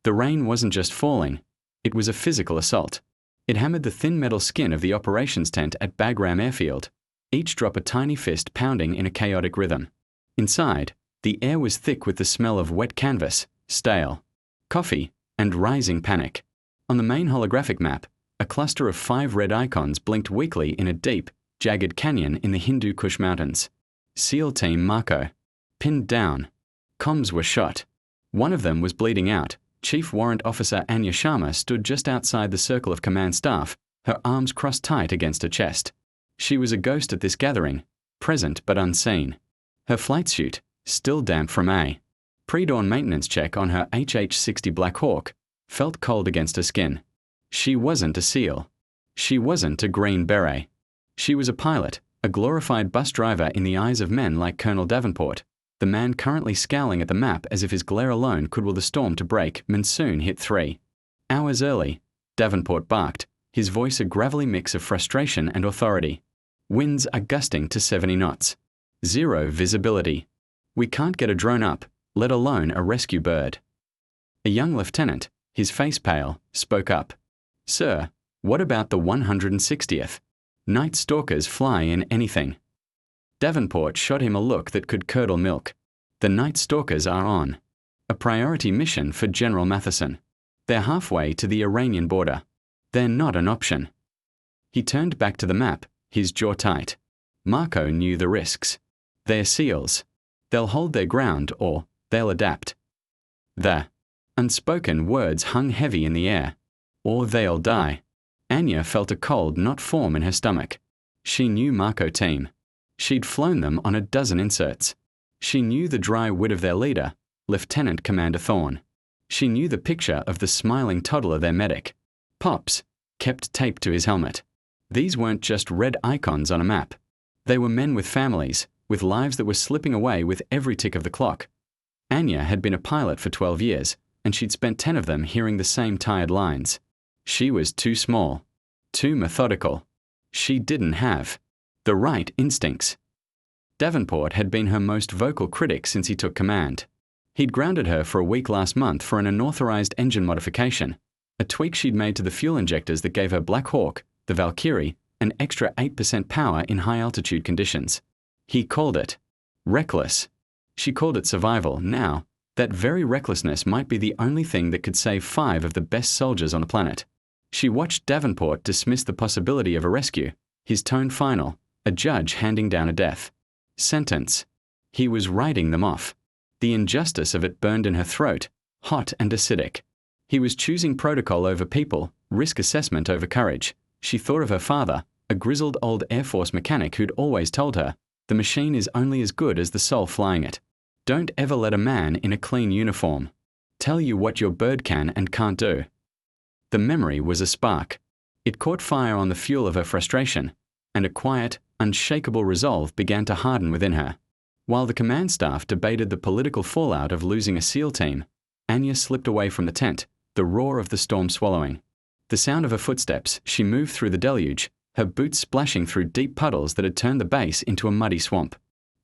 The rain wasn't just falling, it was a physical assault. It hammered the thin metal skin of the operations tent at Bagram Airfield, each drop a tiny fist pounding in a chaotic rhythm. Inside, the air was thick with the smell of wet canvas, stale coffee, and rising panic. On the main holographic map, a cluster of 5 red icons blinked weakly in a deep, jagged canyon in the Hindu Kush Mountains. SEAL Team Marco. Pinned down. Comms were shot. One of them was bleeding out. Chief Warrant Officer Anya Sharma stood just outside the circle of command staff, her arms crossed tight against her chest. She was a ghost at this gathering, present but unseen. Her flight suit, still damp from a pre-dawn maintenance check on her HH-60 Black Hawk, felt cold against her skin. She wasn't a SEAL. She wasn't a Green Beret. She was a pilot, a glorified bus driver in the eyes of men like Colonel Davenport, the man currently scowling at the map as if his glare alone could will the storm to break. Monsoon hit 3 hours early, Davenport barked, his voice a gravelly mix of frustration and authority. Winds are gusting to 70 knots. Zero visibility. We can't get a drone up, let alone a rescue bird. A young lieutenant, his face pale, spoke up. Sir, what about the 160th? Night stalkers fly in anything. Davenport shot him a look that could curdle milk. The night stalkers are on a priority mission for General Matheson. They're halfway to the Iranian border. They're not an option. He turned back to the map, his jaw tight. Marco knew the risks. They're SEALs. They'll hold their ground or they'll adapt. The unspoken words hung heavy in the air. Or they'll die. Anya felt a cold not form in her stomach. She knew Marco team. She'd flown them on a dozen inserts. She knew the dry wit of their leader, Lieutenant Commander Thorne. She knew the picture of the smiling toddler, their medic. Pops, kept taped to his helmet. These weren't just red icons on a map. They were men with families, with lives that were slipping away with every tick of the clock. Anya had been a pilot for 12 years, and she'd spent 10 of them hearing the same tired lines. She was too small, too methodical. She didn't have the right instincts. Davenport had been her most vocal critic since he took command. He'd grounded her for a week last month for an unauthorized engine modification, a tweak she'd made to the fuel injectors that gave her Black Hawk, the Valkyrie, an extra 8% power in high-altitude conditions. He called it reckless. She called it survival. Now, that very recklessness might be the only thing that could save 5 of the best soldiers on the planet. She watched Davenport dismiss the possibility of a rescue, his tone final, a judge handing down a death sentence. He was writing them off. The injustice of it burned in her throat, hot and acidic. He was choosing protocol over people, risk assessment over courage. She thought of her father, a grizzled old Air Force mechanic who'd always told her, the machine is only as good as the soul flying it. Don't ever let a man in a clean uniform tell you what your bird can and can't do. The memory was a spark. It caught fire on the fuel of her frustration, and a quiet, unshakable resolve began to harden within her. While the command staff debated the political fallout of losing a SEAL team, Anya slipped away from the tent, the roar of the storm swallowing. The sound of her footsteps, she moved through the deluge, her boots splashing through deep puddles that had turned the base into a muddy swamp.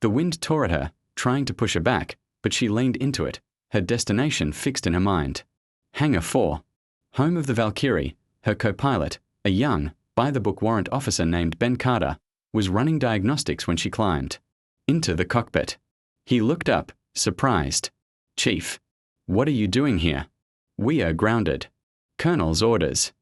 The wind tore at her, trying to push her back, but she leaned into it, her destination fixed in her mind. Hangar 4. Home of the Valkyrie, her co-pilot, a young, by-the-book warrant officer named Ben Carter, was running diagnostics when she climbed into the cockpit. He looked up, surprised. Chief, what are you doing here? We are grounded. Colonel's orders.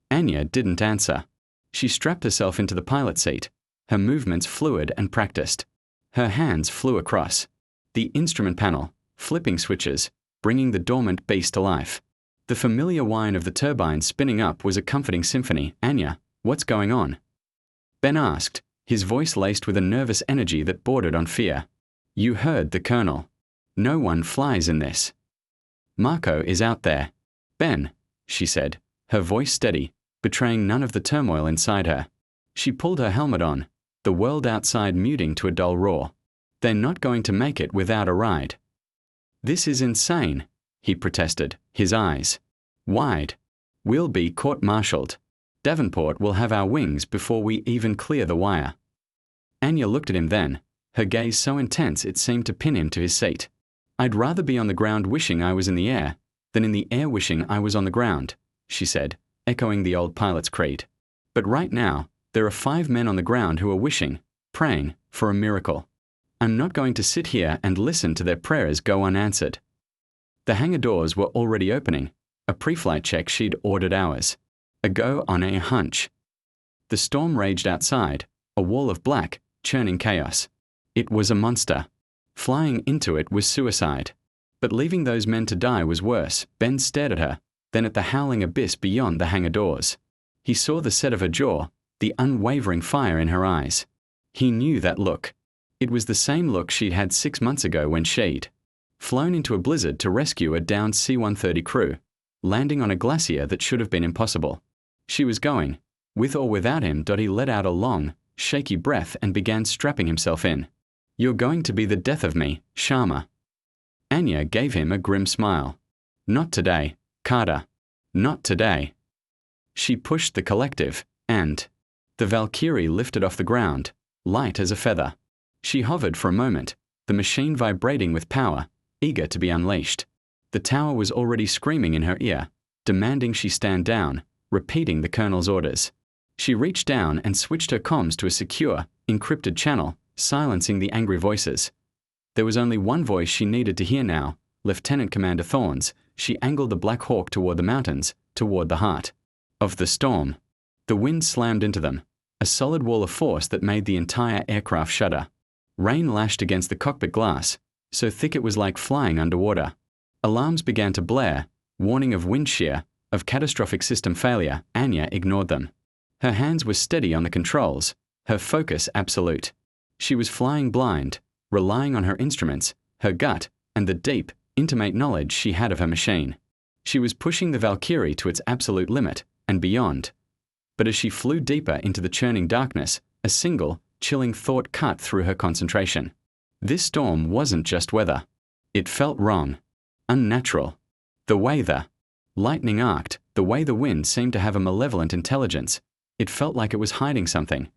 Anya didn't answer. She strapped herself into the pilot seat, her movements fluid and practiced. Her hands flew across the instrument panel, flipping switches, bringing the dormant beast to life. The familiar whine of the turbines spinning up was a comforting symphony. Anya, what's going on? Ben asked, his voice laced with a nervous energy that bordered on fear. You heard the colonel. No one flies in this. Marco is out there. Ben, she said, her voice steady, betraying none of the turmoil inside her. She pulled her helmet on, the world outside muting to a dull roar. They're not going to make it without a ride. This is insane, he protested, his eyes wide. We'll be court-martialed. Davenport will have our wings before we even clear the wire. Anya looked at him then, her gaze so intense it seemed to pin him to his seat. I'd rather be on the ground wishing I was in the air, than in the air wishing I was on the ground, she said, echoing the old pilot's creed. But right now, there are 5 men on the ground who are wishing, praying, for a miracle. I'm not going to sit here and listen to their prayers go unanswered. The hangar doors were already opening, a pre-flight check she'd ordered hours ago on a hunch. The storm raged outside, a wall of black, churning chaos. It was a monster. Flying into it was suicide. But leaving those men to die was worse. Ben stared at her, then at the howling abyss beyond the hangar doors. He saw the set of her jaw, the unwavering fire in her eyes. He knew that look. It was the same look she'd had 6 months ago when she'd flown into a blizzard to rescue a downed C-130 crew, landing on a glacier that should have been impossible. She was going. With or without him, Dottie let out a long, shaky breath and began strapping himself in. You're going to be the death of me, Sharma. Anya gave him a grim smile. Not today, Carter. Not today. She pushed the collective, and the Valkyrie lifted off the ground, light as a feather. She hovered for a moment, the machine vibrating with power, eager to be unleashed. The tower was already screaming in her ear, demanding she stand down, repeating the colonel's orders. She reached down and switched her comms to a secure, encrypted channel, silencing the angry voices. There was only one voice she needed to hear now, Lieutenant Commander Thorne's. She angled the Black Hawk toward the mountains, toward the heart of the storm. The wind slammed into them, a solid wall of force that made the entire aircraft shudder. Rain lashed against the cockpit glass, so thick it was like flying underwater. Alarms began to blare, warning of wind shear, of catastrophic system failure. Anya ignored them. Her hands were steady on the controls, her focus absolute. She was flying blind, relying on her instruments, her gut, and the deep, intimate knowledge she had of her machine. She was pushing the Valkyrie to its absolute limit, and beyond. But as she flew deeper into the churning darkness, a single, chilling thought cut through her concentration. This storm wasn't just weather. It felt wrong. Unnatural. The way the lightning arced, the way the wind seemed to have a malevolent intelligence. It felt like it was hiding something.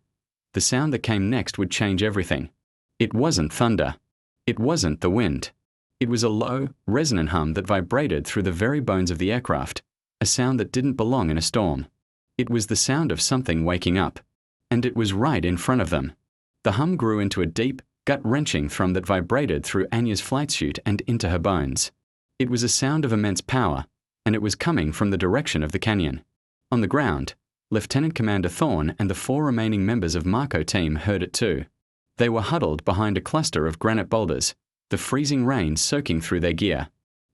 The sound that came next would change everything. It wasn't thunder. It wasn't the wind. It was a low, resonant hum that vibrated through the very bones of the aircraft, a sound that didn't belong in a storm. It was the sound of something waking up. And it was right in front of them. The hum grew into a deep, gut-wrenching thrum that vibrated through Anya's flight suit and into her bones. It was a sound of immense power, and it was coming from the direction of the canyon. On the ground, Lieutenant Commander Thorne and the 4 remaining members of Marco team heard it too. They were huddled behind a cluster of granite boulders, the freezing rain soaking through their gear.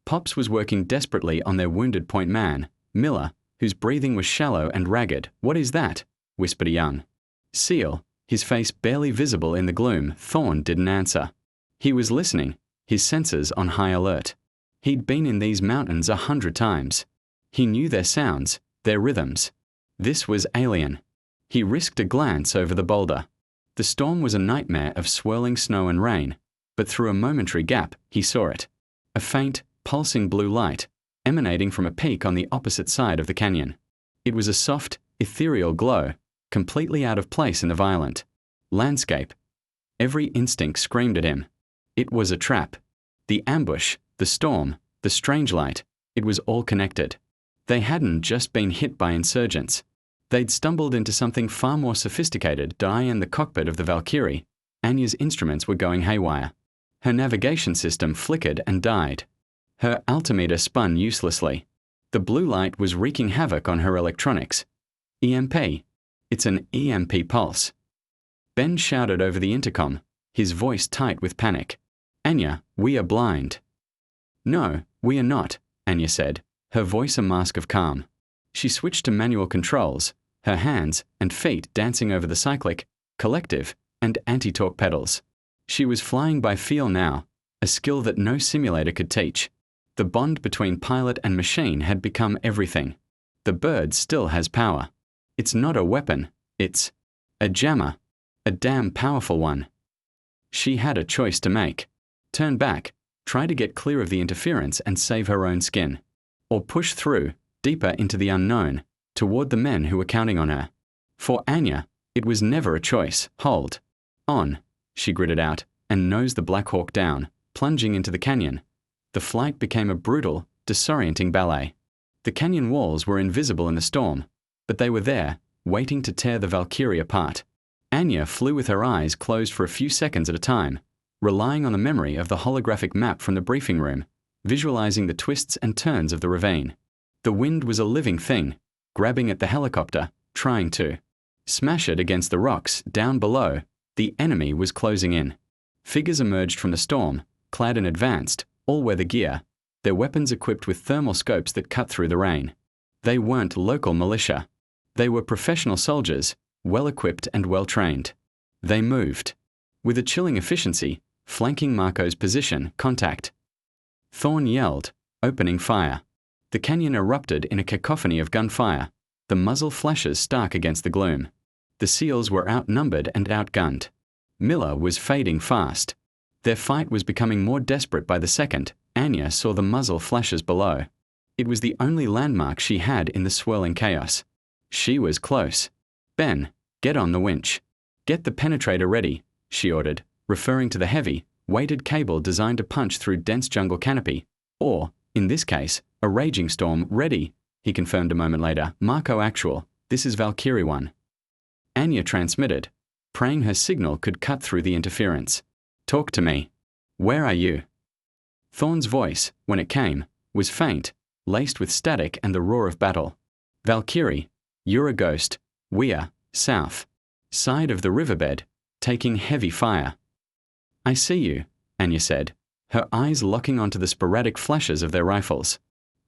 Pops was working desperately on their wounded point man, Miller, whose breathing was shallow and ragged. "What is that?" whispered a young SEAL, his face barely visible in the gloom. Thorne didn't answer. He was listening, his senses on high alert. He'd been in these mountains 100 times. He knew their sounds, their rhythms. This was alien. He risked a glance over the boulder. The storm was a nightmare of swirling snow and rain, but through a momentary gap, he saw it. A faint, pulsing blue light, emanating from a peak on the opposite side of the canyon. It was a soft, ethereal glow, completely out of place in the violent landscape. Every instinct screamed at him. It was a trap. The ambush, the storm, the strange light, it was all connected. They hadn't just been hit by insurgents. They'd stumbled into something far more sophisticated. In the cockpit of the Valkyrie, Anya's instruments were going haywire. Her navigation system flickered and died. Her altimeter spun uselessly. The blue light was wreaking havoc on her electronics. EMP. It's an EMP pulse. Ben shouted over the intercom, his voice tight with panic. "Anya, we are blind." "No, we are not," Anya said, her voice a mask of calm. She switched to manual controls, her hands and feet dancing over the cyclic, collective, and anti-torque pedals. She was flying by feel now, a skill that no simulator could teach. The bond between pilot and machine had become everything. The bird still has power. It's not a weapon, it's a jammer, a damn powerful one. She had a choice to make. Turn back, try to get clear of the interference and save her own skin. Or push through, deeper into the unknown, toward the men who were counting on her. For Anya, it was never a choice. "Hold on," she gritted out, and nosed the Black Hawk down, plunging into the canyon. The flight became a brutal, disorienting ballet. The canyon walls were invisible in the storm, but they were there, waiting to tear the Valkyrie apart. Anya flew with her eyes closed for a few seconds at a time, relying on the memory of the holographic map from the briefing room, visualizing the twists and turns of the ravine. The wind was a living thing, grabbing at the helicopter, trying to smash it against the rocks down below. The enemy was closing in. Figures emerged from the storm, clad in advanced, all-weather gear, their weapons equipped with thermal scopes that cut through the rain. They weren't local militia. They were professional soldiers, well-equipped and well-trained. They moved with a chilling efficiency, flanking Marco's position, contact. Thorn yelled, opening fire. The canyon erupted in a cacophony of gunfire, the muzzle flashes stark against the gloom. The SEALs were outnumbered and outgunned. Miller was fading fast. Their fight was becoming more desperate by the second. Anya saw the muzzle flashes below. It was the only landmark she had in the swirling chaos. She was close. Ben, get on the winch. Get the penetrator ready, she ordered, referring to the heavy, weighted cable designed to punch through dense jungle canopy. Or, in this case, a raging storm. Ready, he confirmed a moment later. Marco actual, this is Valkyrie 1. Anya transmitted, praying her signal could cut through the interference. Talk to me. Where are you? Thorn's voice, when it came, was faint, laced with static and the roar of battle. Valkyrie, you're a ghost. We're south side of the riverbed, taking heavy fire. I see you, Anya said, her eyes locking onto the sporadic flashes of their rifles.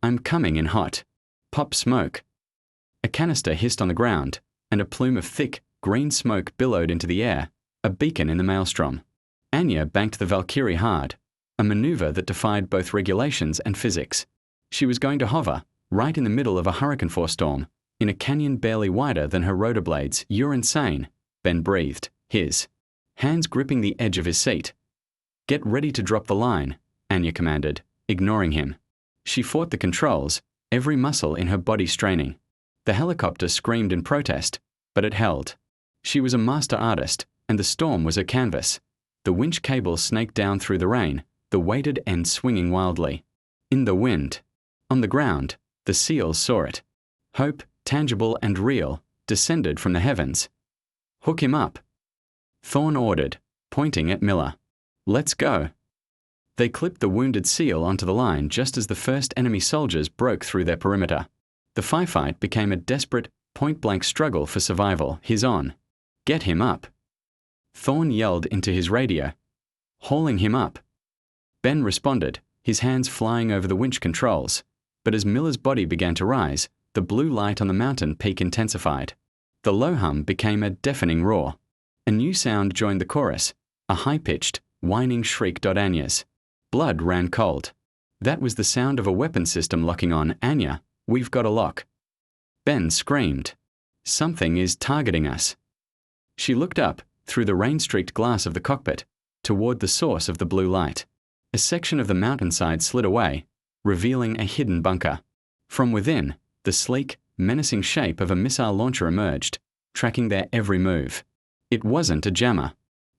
I'm coming in hot. Pop smoke. A canister hissed on the ground, and a plume of thick, green smoke billowed into the air, a beacon in the maelstrom. Anya banked the Valkyrie hard, a maneuver that defied both regulations and physics. She was going to hover, right in the middle of a hurricane-force storm, in a canyon barely wider than her rotor blades. You're insane, Ben breathed, his hands gripping the edge of his seat. Get ready to drop the line, Anya commanded, ignoring him. She fought the controls, every muscle in her body straining. The helicopter screamed in protest, but it held. She was a master artist, and the storm was her canvas. The winch cable snaked down through the rain, the weighted end swinging wildly. In the wind. On the ground, the SEALs saw it. Hope, tangible and real, descended from the heavens. Hook him up. Thorn ordered, pointing at Miller. Let's go. They clipped the wounded SEAL onto the line just as the first enemy soldiers broke through their perimeter. The firefight became a desperate, point-blank struggle for survival. His on. Get him up. Thorn yelled into his radio. Hauling him up. Ben responded, his hands flying over the winch controls. But as Miller's body began to rise, the blue light on the mountain peak intensified. The low hum became a deafening roar. A new sound joined the chorus, a high-pitched, whining shriek. Anya's blood ran cold. That was the sound of a weapon system locking on. Anya, we've got a lock. Ben screamed. Something is targeting us. She looked up, through the rain-streaked glass of the cockpit, toward the source of the blue light. A section of the mountainside slid away, revealing a hidden bunker. From within, the sleek, menacing shape of a missile launcher emerged, tracking their every move. It wasn't a jammer.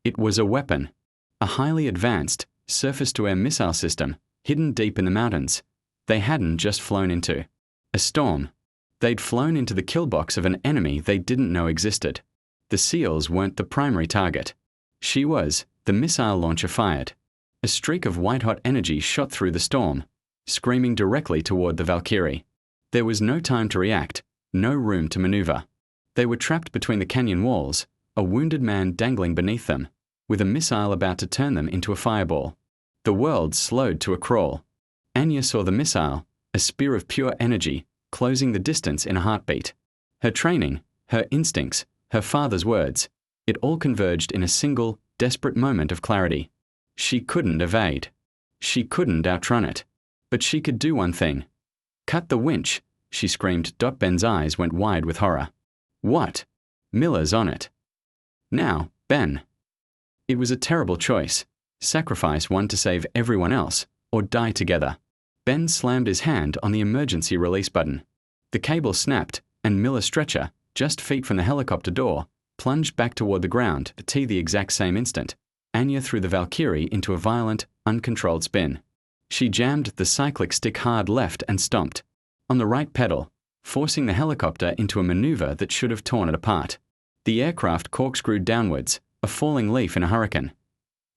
It was a weapon. A highly advanced, surface-to-air missile system, hidden deep in the mountains. They hadn't just flown into a storm. They'd flown into the kill box of an enemy they didn't know existed. The SEALs weren't the primary target. She was. The missile launcher fired. A streak of white-hot energy shot through the storm, screaming directly toward the Valkyrie. There was no time to react, no room to maneuver. They were trapped between the canyon walls, a wounded man dangling beneath them, with a missile about to turn them into a fireball. The world slowed to a crawl. Anya saw the missile, a spear of pure energy, closing the distance in a heartbeat. Her training, her instincts, her father's words, it all converged in a single, desperate moment of clarity. She couldn't evade. She couldn't outrun it. But she could do one thing. Cut the winch, she screamed. Ben's eyes went wide with horror. What? Miller's on it. Now, Ben. It was a terrible choice. Sacrifice one to save everyone else, or die together. Ben slammed his hand on the emergency release button. The cable snapped, and Miller's stretcher, just feet from the helicopter door, plunged back toward the ground at the exact same instant. Anya threw the Valkyrie into a violent, uncontrolled spin. She jammed the cyclic stick hard left and stomped on the right pedal, forcing the helicopter into a maneuver that should have torn it apart. The aircraft corkscrewed downwards, a falling leaf in a hurricane.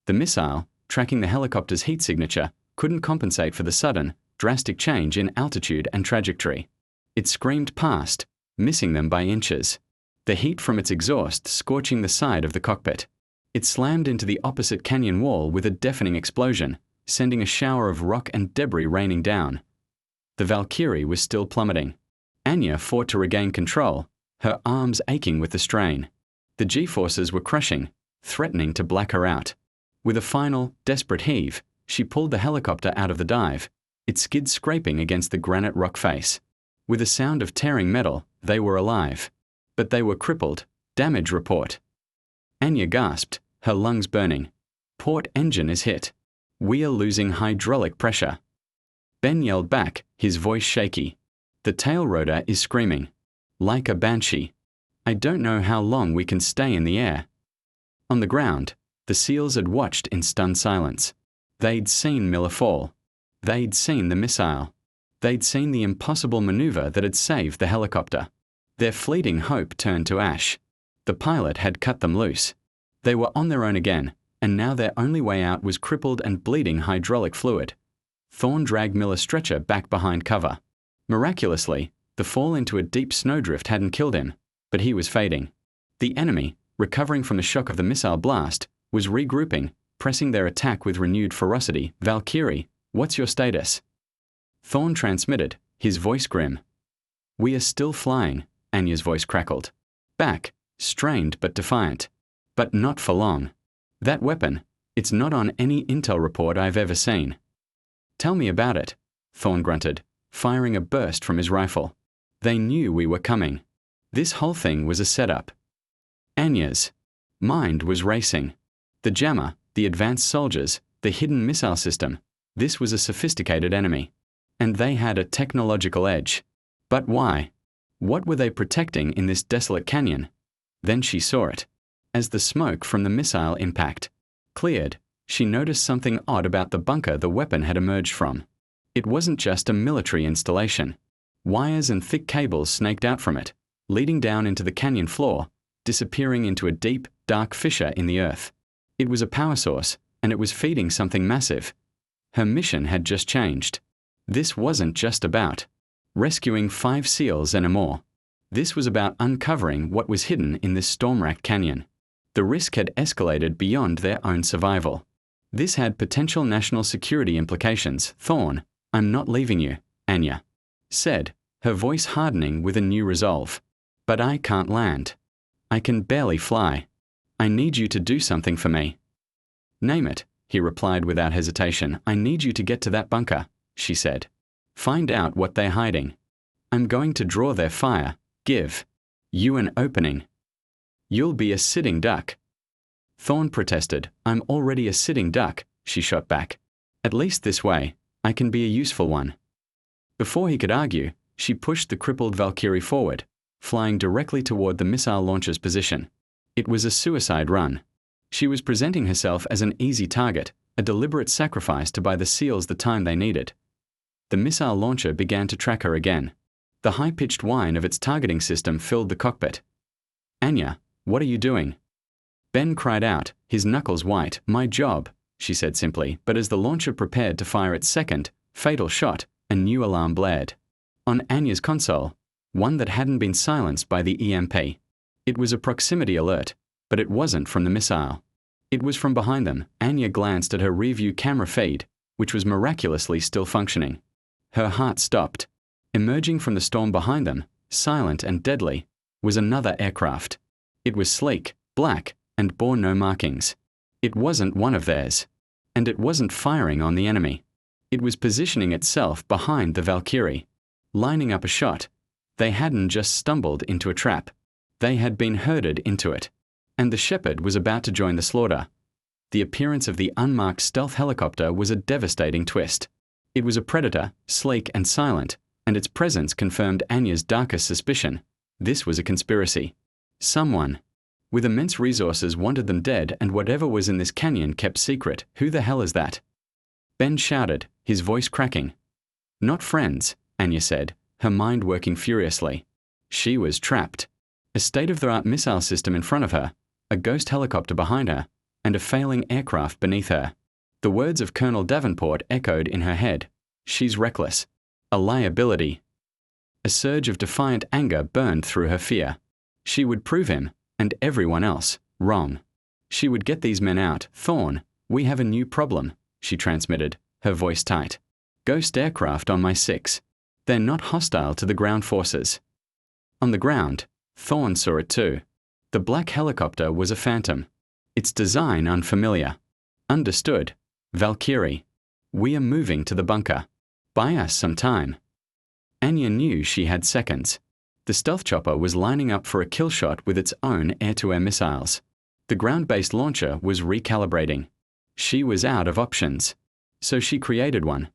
The missile, tracking the helicopter's heat signature, couldn't compensate for the sudden, drastic change in altitude and trajectory. It screamed past, missing them by inches, the heat from its exhaust scorching the side of the cockpit. It slammed into the opposite canyon wall with a deafening explosion, sending a shower of rock and debris raining down. The Valkyrie was still plummeting. Anya fought to regain control, her arms aching with the strain. The G-forces were crushing, threatening to black her out. With a final, desperate heave, she pulled the helicopter out of the dive, its skids scraping against the granite rock face. With a sound of tearing metal, they were alive. But they were crippled. Damage report. Anya gasped, her lungs burning. Port engine is hit. We are losing hydraulic pressure. Ben yelled back, his voice shaky. The tail rotor is screaming. Like a banshee. I don't know how long we can stay in the air. On the ground, the SEALs had watched in stunned silence. They'd seen Miller fall. They'd seen the missile. They'd seen the impossible maneuver that had saved the helicopter. Their fleeting hope turned to ash. The pilot had cut them loose. They were on their own again, and now their only way out was crippled and bleeding hydraulic fluid. Thorne dragged Miller's stretcher back behind cover. Miraculously, the fall into a deep snowdrift hadn't killed him, but he was fading. The enemy, recovering from the shock of the missile blast, was regrouping, pressing their attack with renewed ferocity. Valkyrie, what's your status? Thorne transmitted, his voice grim. We are still flying, Anya's voice crackled. Back, strained but defiant. But not for long. That weapon, it's not on any intel report I've ever seen. Tell me about it, Thorne grunted, firing a burst from his rifle. They knew we were coming. This whole thing was a setup. Anya's mind was racing. The jammer, the advanced soldiers, the hidden missile system. This was a sophisticated enemy. And they had a technological edge. But why? What were they protecting in this desolate canyon? Then she saw it. As the smoke from the missile impact cleared, she noticed something odd about the bunker the weapon had emerged from. It wasn't just a military installation. Wires and thick cables snaked out from it, leading down into the canyon floor, disappearing into a deep, dark fissure in the earth. It was a power source, and it was feeding something massive. Her mission had just changed. This wasn't just about rescuing 5 SEALs and more. This was about uncovering what was hidden in this storm-racked canyon. The risk had escalated beyond their own survival. This had potential national security implications. Thorne, I'm not leaving you, Anya said, her voice hardening with a new resolve. But I can't land. I can barely fly. I need you to do something for me. Name it, he replied without hesitation. I need you to get to that bunker, she said. Find out what they're hiding. I'm going to draw their fire, give you an opening. You'll be a sitting duck. Thorne protested. I'm already a sitting duck, she shot back. At least this way, I can be a useful one. Before he could argue, she pushed the crippled Valkyrie forward, flying directly toward the missile launcher's position. It was a suicide run. She was presenting herself as an easy target, a deliberate sacrifice to buy the SEALs the time they needed. The missile launcher began to track her again. The high-pitched whine of its targeting system filled the cockpit. Anya, what are you doing? Ben cried out, his knuckles white. My job, she said simply, but as the launcher prepared to fire its second, fatal shot, a new alarm blared. On Anya's console, one that hadn't been silenced by the EMP. It was a proximity alert, but it wasn't from the missile. It was from behind them. Anya glanced at her rearview camera feed, which was miraculously still functioning. Her heart stopped. Emerging from the storm behind them, silent and deadly, was another aircraft. It was sleek, black, and bore no markings. It wasn't one of theirs. And it wasn't firing on the enemy. It was positioning itself behind the Valkyrie, lining up a shot. They hadn't just stumbled into a trap. They had been herded into it. And the Shepherd was about to join the slaughter. The appearance of the unmarked stealth helicopter was a devastating twist. It was a predator, sleek and silent, and its presence confirmed Anya's darkest suspicion. This was a conspiracy. Someone with immense resources wanted them dead, and whatever was in this canyon kept secret. Who the hell is that? Ben shouted, his voice cracking. Not friends, Anya said, her mind working furiously. She was trapped. A state-of-the-art missile system in front of her, a ghost helicopter behind her, and a failing aircraft beneath her. The words of Colonel Davenport echoed in her head. She's reckless. A liability. A surge of defiant anger burned through her fear. She would prove him, and everyone else, wrong. She would get these men out. Thorne, we have a new problem, she transmitted, her voice tight. Ghost aircraft on my 6. They're not hostile to the ground forces. On the ground, Thorne saw it too. The black helicopter was a phantom. Its design unfamiliar. Understood. Valkyrie. We are moving to the bunker. Buy us some time. Anya knew she had seconds. The stealth chopper was lining up for a kill shot with its own air-to-air missiles. The ground-based launcher was recalibrating. She was out of options. So she created one.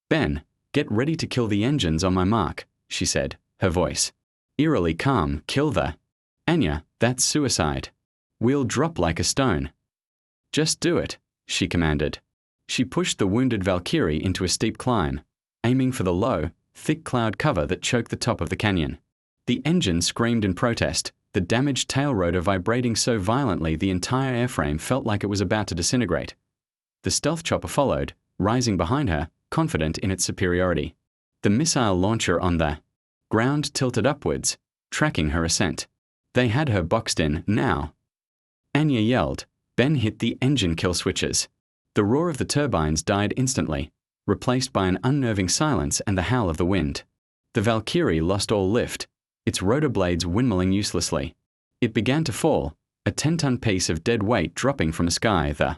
Ben, get ready to kill the engines on my mark, she said, her voice eerily calm. Kill the... Anya, that's suicide. We'll drop like a stone. Just do it, she commanded. She pushed the wounded Valkyrie into a steep climb, aiming for the low, thick cloud cover that choked the top of the canyon. The engine screamed in protest, the damaged tail rotor vibrating so violently the entire airframe felt like it was about to disintegrate. The stealth chopper followed, rising behind her, confident in its superiority. The missile launcher on the ground tilted upwards, tracking her ascent. They had her boxed in now. Anya yelled. Ben hit the engine kill switches. The roar of the turbines died instantly, replaced by an unnerving silence and the howl of the wind. The Valkyrie lost all lift, its rotor blades windmilling uselessly. It began to fall, a 10-ton piece of dead weight dropping from the sky. The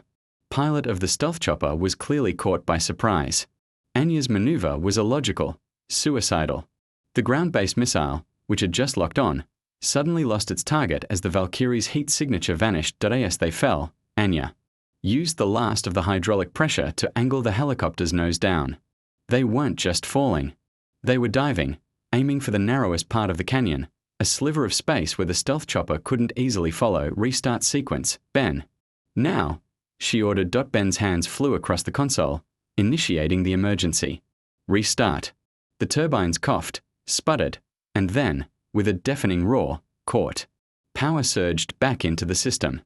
pilot of the stealth chopper was clearly caught by surprise. Anya's maneuver was illogical, suicidal. The ground-based missile, which had just locked on, suddenly lost its target as the Valkyrie's heat signature vanished. As they fell, Anya used the last of the hydraulic pressure to angle the helicopter's nose down. They weren't just falling. They were diving, aiming for the narrowest part of the canyon, a sliver of space where the stealth chopper couldn't easily follow. Restart sequence, Ben. Now, she ordered. Ben's hands flew across the console, initiating the emergency. Restart. The turbines coughed, sputtered, and then, with a deafening roar, caught. Power surged back into the system.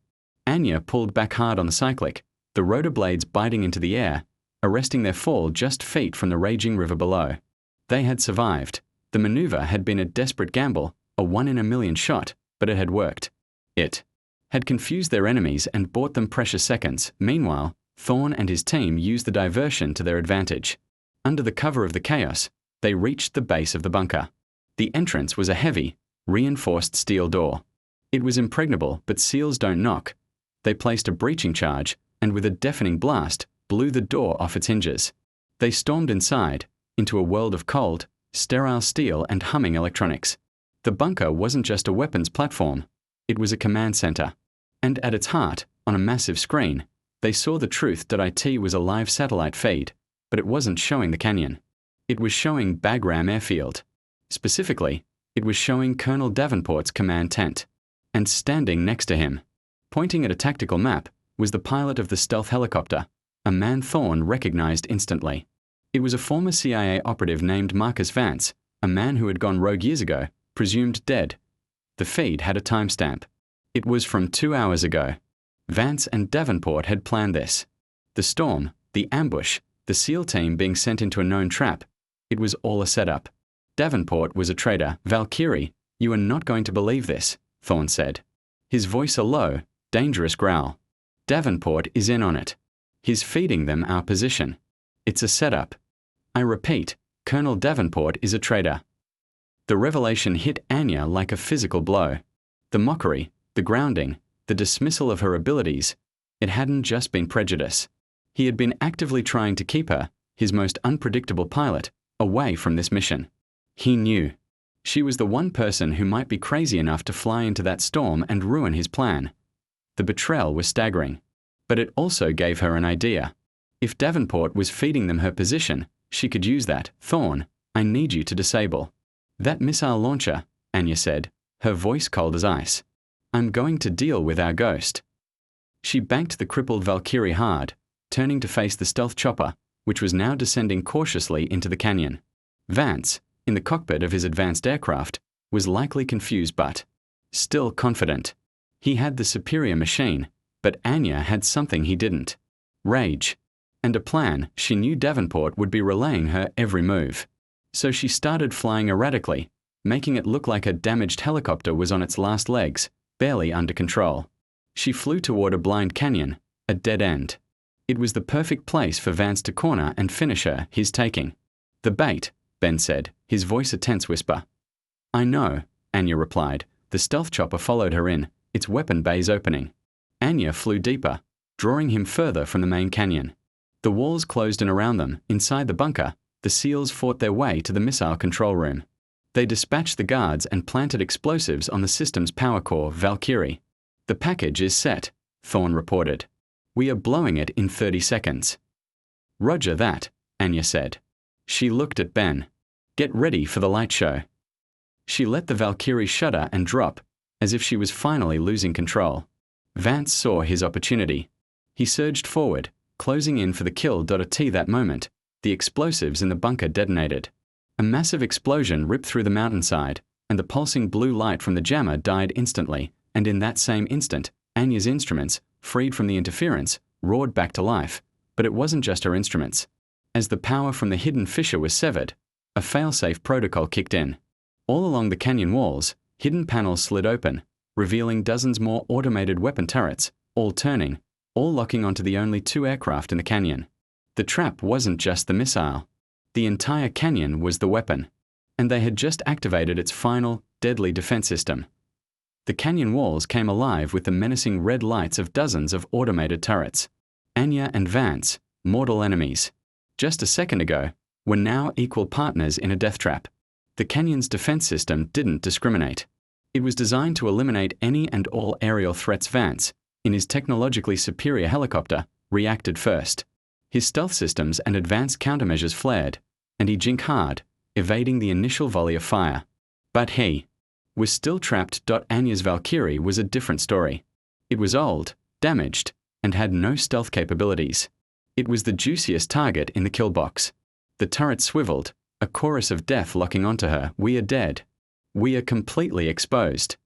Anya pulled back hard on the cyclic, the rotor blades biting into the air, arresting their fall just feet from the raging river below. They had survived. The maneuver had been a desperate gamble, a 1 in a million shot, but it had worked. It had confused their enemies and bought them precious seconds. Meanwhile, Thorne and his team used the diversion to their advantage. Under the cover of the chaos, they reached the base of the bunker. The entrance was a heavy, reinforced steel door. It was impregnable, but seals don't knock. They placed a breaching charge, and with a deafening blast, blew the door off its hinges. They stormed inside, into a world of cold, sterile steel and humming electronics. The bunker wasn't just a weapons platform. It was a command center. And at its heart, on a massive screen, they saw the truth that IT was a live satellite feed, but it wasn't showing the canyon. It was showing Bagram Airfield. Specifically, it was showing Colonel Davenport's command tent. And standing next to him, pointing at a tactical map, was the pilot of the stealth helicopter, a man Thorne recognized instantly. It was a former CIA operative named Marcus Vance, a man who had gone rogue years ago, presumed dead. The feed had a timestamp. It was from 2 hours ago. Vance and Davenport had planned this. The storm, the ambush, the SEAL team being sent into a known trap. It was all a setup. Davenport was a traitor. Valkyrie, you are not going to believe this, Thorne said. His voice a low, dangerous growl. Davenport is in on it. He's feeding them our position. It's a setup. I repeat, Colonel Davenport is a traitor. The revelation hit Anya like a physical blow. The mockery, the grounding, the dismissal of her abilities. It hadn't just been prejudice. He had been actively trying to keep her, his most unpredictable pilot, away from this mission. He knew. She was the one person who might be crazy enough to fly into that storm and ruin his plan. The betrayal was staggering. But it also gave her an idea. If Davenport was feeding them her position, she could use that. Thorne, I need you to disable that missile launcher, Anya said, her voice cold as ice. I'm going to deal with our ghost. She banked the crippled Valkyrie hard, turning to face the stealth chopper, which was now descending cautiously into the canyon. Vance, in the cockpit of his advanced aircraft, was likely confused but still confident. He had the superior machine, but Anya had something he didn't. Rage. And a plan she knew Davenport would be relaying her every move. So she started flying erratically, making it look like a damaged helicopter was on its last legs, barely under control. She flew toward a blind canyon, a dead end. It was the perfect place for Vance to corner and finish her, his taking. "The bait," Ben said, his voice a tense whisper. "I know," Anya replied. The stealth chopper followed her in, its weapon bays opening. Anya flew deeper, drawing him further from the main canyon. The walls closed in around them. Inside the bunker, the SEALs fought their way to the missile control room. They dispatched the guards and planted explosives on the system's power core, Valkyrie. "The package is set," Thorne reported. "We are blowing it in 30 seconds. "Roger that," Anya said. She looked at Ben. "Get ready for the light show." She let the Valkyrie shudder and drop, as if she was finally losing control. Vance saw his opportunity. He surged forward, closing in for the kill. At that moment, the explosives in the bunker detonated. A massive explosion ripped through the mountainside, and the pulsing blue light from the jammer died instantly, and in that same instant, Anya's instruments, freed from the interference, roared back to life. But it wasn't just her instruments. As the power from the hidden fissure was severed, a failsafe protocol kicked in. All along the canyon walls, hidden panels slid open, revealing dozens more automated weapon turrets, all turning, all locking onto the only 2 aircraft in the canyon. The trap wasn't just the missile. The entire canyon was the weapon, and they had just activated its final, deadly defense system. The canyon walls came alive with the menacing red lights of dozens of automated turrets. Anya and Vance, mortal enemies, just a second ago, were now equal partners in a death trap. The canyon's defense system didn't discriminate. It was designed to eliminate any and all aerial threats. Vance, in his technologically superior helicopter, reacted first. His stealth systems and advanced countermeasures flared, and he jinked hard, evading the initial volley of fire. But he was still trapped. Anya's Valkyrie was a different story. It was old, damaged, and had no stealth capabilities. It was the juiciest target in the kill box. The turret swiveled, a chorus of death locking onto her. "We are dead. We are completely exposed."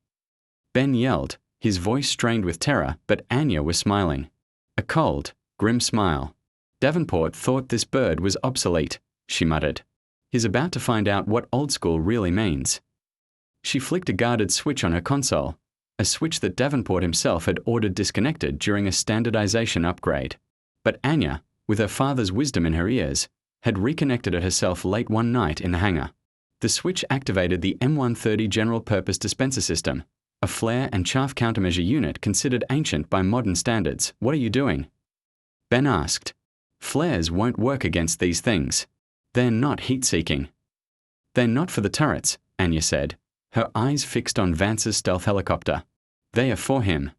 Ben yelled, his voice strained with terror, but Anya was smiling. A cold, grim smile. "Davenport thought this bird was obsolete," she muttered. "He's about to find out what old school really means." She flicked a guarded switch on her console, a switch that Davenport himself had ordered disconnected during a standardization upgrade. But Anya, with her father's wisdom in her ears, had reconnected it herself late one night in the hangar. The switch activated the M130 General Purpose Dispenser System, a flare and chaff countermeasure unit considered ancient by modern standards. "What are you doing?" Ben asked. "Flares won't work against these things. They're not heat-seeking." "They're not for the turrets," Anya said, her eyes fixed on Vance's stealth helicopter. "They are for him."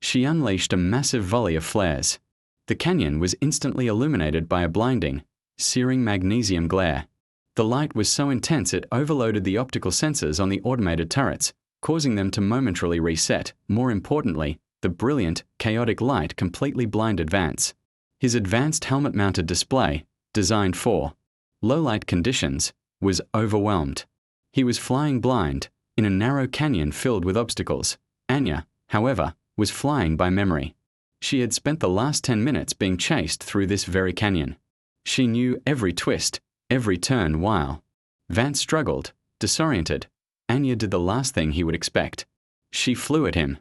She unleashed a massive volley of flares. The canyon was instantly illuminated by a blinding, searing magnesium glare. The light was so intense it overloaded the optical sensors on the automated turrets, causing them to momentarily reset. More importantly, the brilliant, chaotic light completely blinded Vance. His advanced helmet-mounted display, designed for low-light conditions, was overwhelmed. He was flying blind, in a narrow canyon filled with obstacles. Anya, however, was flying by memory. She had spent the last 10 minutes being chased through this very canyon. She knew every twist, every turn while Vance struggled, disoriented. Anya did the last thing he would expect. She flew at him.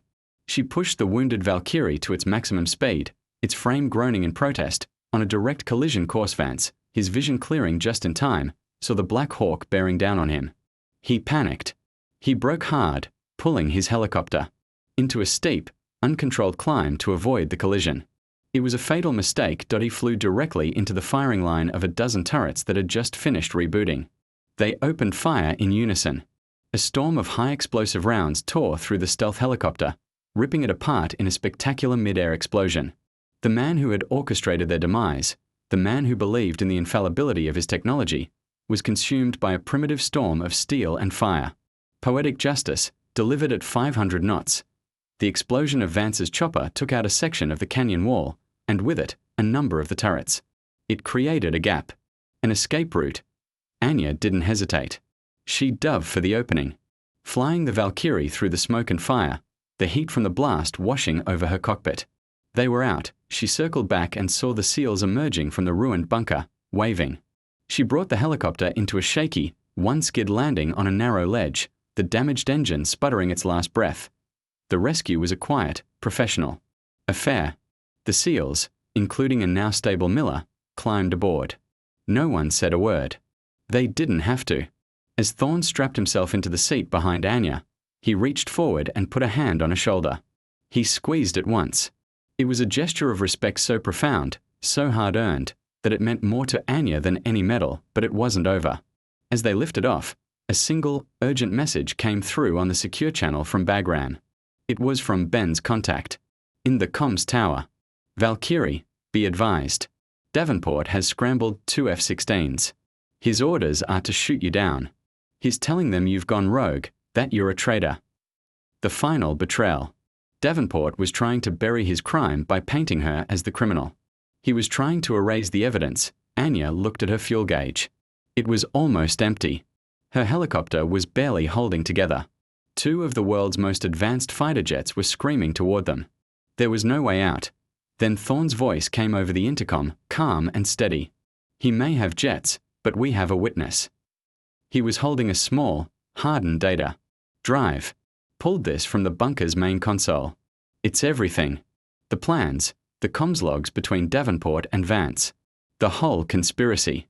She pushed the wounded Valkyrie to its maximum speed, its frame groaning in protest, on a direct collision course. Vance, his vision clearing just in time, saw the Black Hawk bearing down on him. He panicked. He broke hard, pulling his helicopter into a steep, uncontrolled climb to avoid the collision. It was a fatal mistake. He flew directly into the firing line of a dozen turrets that had just finished rebooting. They opened fire in unison. A storm of high-explosive rounds tore through the stealth helicopter, ripping it apart in a spectacular mid-air explosion. The man who had orchestrated their demise, the man who believed in the infallibility of his technology, was consumed by a primitive storm of steel and fire. Poetic justice, delivered at 500 knots. The explosion of Vance's chopper took out a section of the canyon wall, and with it, a number of the turrets. It created a gap. An escape route. Anya didn't hesitate. She dove for the opening, flying the Valkyrie through the smoke and fire, the heat from the blast washing over her cockpit. They were out. She circled back and saw the SEALs emerging from the ruined bunker, waving. She brought the helicopter into a shaky, one-skid landing on a narrow ledge, the damaged engine sputtering its last breath. The rescue was a quiet, professional affair. The SEALs, including a now stable Miller, climbed aboard. No one said a word. They didn't have to. As Thorne strapped himself into the seat behind Anya, he reached forward and put a hand on her shoulder. He squeezed it once. It was a gesture of respect so profound, so hard-earned, that it meant more to Anya than any medal, but it wasn't over. As they lifted off, a single, urgent message came through on the secure channel from Bagram. It was from Ben's contact. In the comms tower. Valkyrie, be advised. Davenport has scrambled 2 F-16s. His orders are to shoot you down. He's telling them you've gone rogue, that you're a traitor. The final betrayal. Davenport was trying to bury his crime by painting her as the criminal. He was trying to erase the evidence. Anya looked at her fuel gauge. It was almost empty. Her helicopter was barely holding together. 2 of the world's most advanced fighter jets were screaming toward them. There was no way out. Then Thorne's voice came over the intercom, calm and steady. He may have jets, but we have a witness. He was holding a small, hardened data drive. Pulled this from the bunker's main console. It's everything. The plans, the comms logs between Davenport and Vance. The whole conspiracy.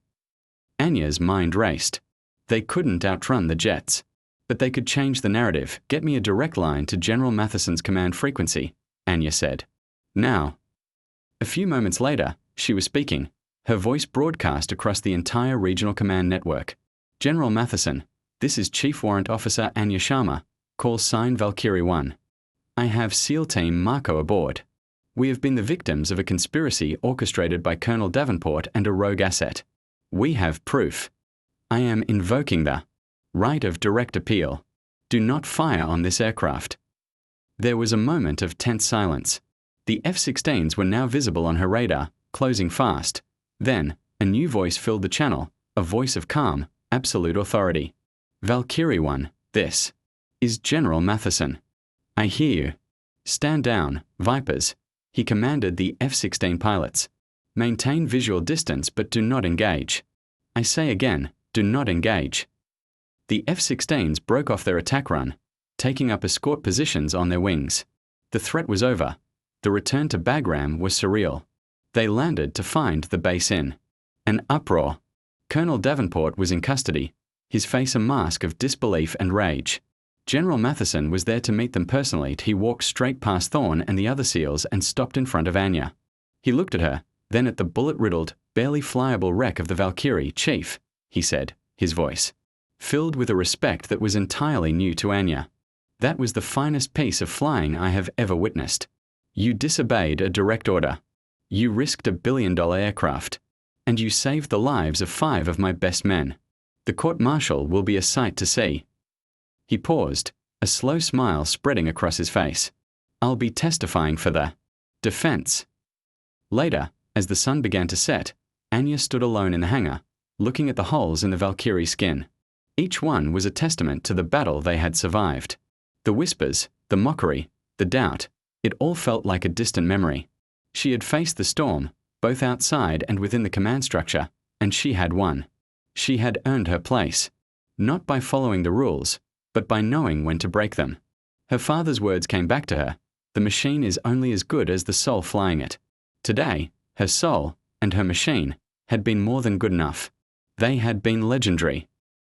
Anya's mind raced. They couldn't outrun the jets. But they could change the narrative. Get me a direct line to General Matheson's command frequency, Anya said. Now. A few moments later, she was speaking, her voice broadcast across the entire regional command network. General Matheson, this is Chief Warrant Officer Anya Sharma. Call sign Valkyrie 1. I have SEAL Team Marco aboard. We have been the victims of a conspiracy orchestrated by Colonel Davenport and a rogue asset. We have proof. I am invoking the right of direct appeal. Do not fire on this aircraft. There was a moment of tense silence. The F-16s were now visible on her radar, closing fast. Then, a new voice filled the channel, a voice of calm, absolute authority. Valkyrie 1, this is General Matheson. I hear you. Stand down, Vipers. He commanded the F-16 pilots. Maintain visual distance but do not engage. I say again, do not engage. The F-16s broke off their attack run, taking up escort positions on their wings. The threat was over. The return to Bagram was surreal. They landed to find the base in an uproar. Colonel Davenport was in custody, his face a mask of disbelief and rage. General Matheson was there to meet them personally. He walked straight past Thorne and the other SEALs and stopped in front of Anya. He looked at her, then at the bullet-riddled, barely flyable wreck of the Valkyrie. Chief, he said, his voice filled with a respect that was entirely new to Anya. That was the finest piece of flying I have ever witnessed. You disobeyed a direct order. You risked a billion-dollar aircraft. And you saved the lives of 5 of my best men. The court-martial will be a sight to see. He paused, a slow smile spreading across his face. I'll be testifying for the defense. Later, as the sun began to set, Anya stood alone in the hangar, looking at the holes in the Valkyrie skin. Each one was a testament to the battle they had survived. The whispers, the mockery, the doubt, it all felt like a distant memory. She had faced the storm, both outside and within the command structure, and she had won. She had earned her place, not by following the rules, but by knowing when to break them. Her father's words came back to her. The machine is only as good as the soul flying it. Today, her soul and her machine had been more than good enough. They had been legendary.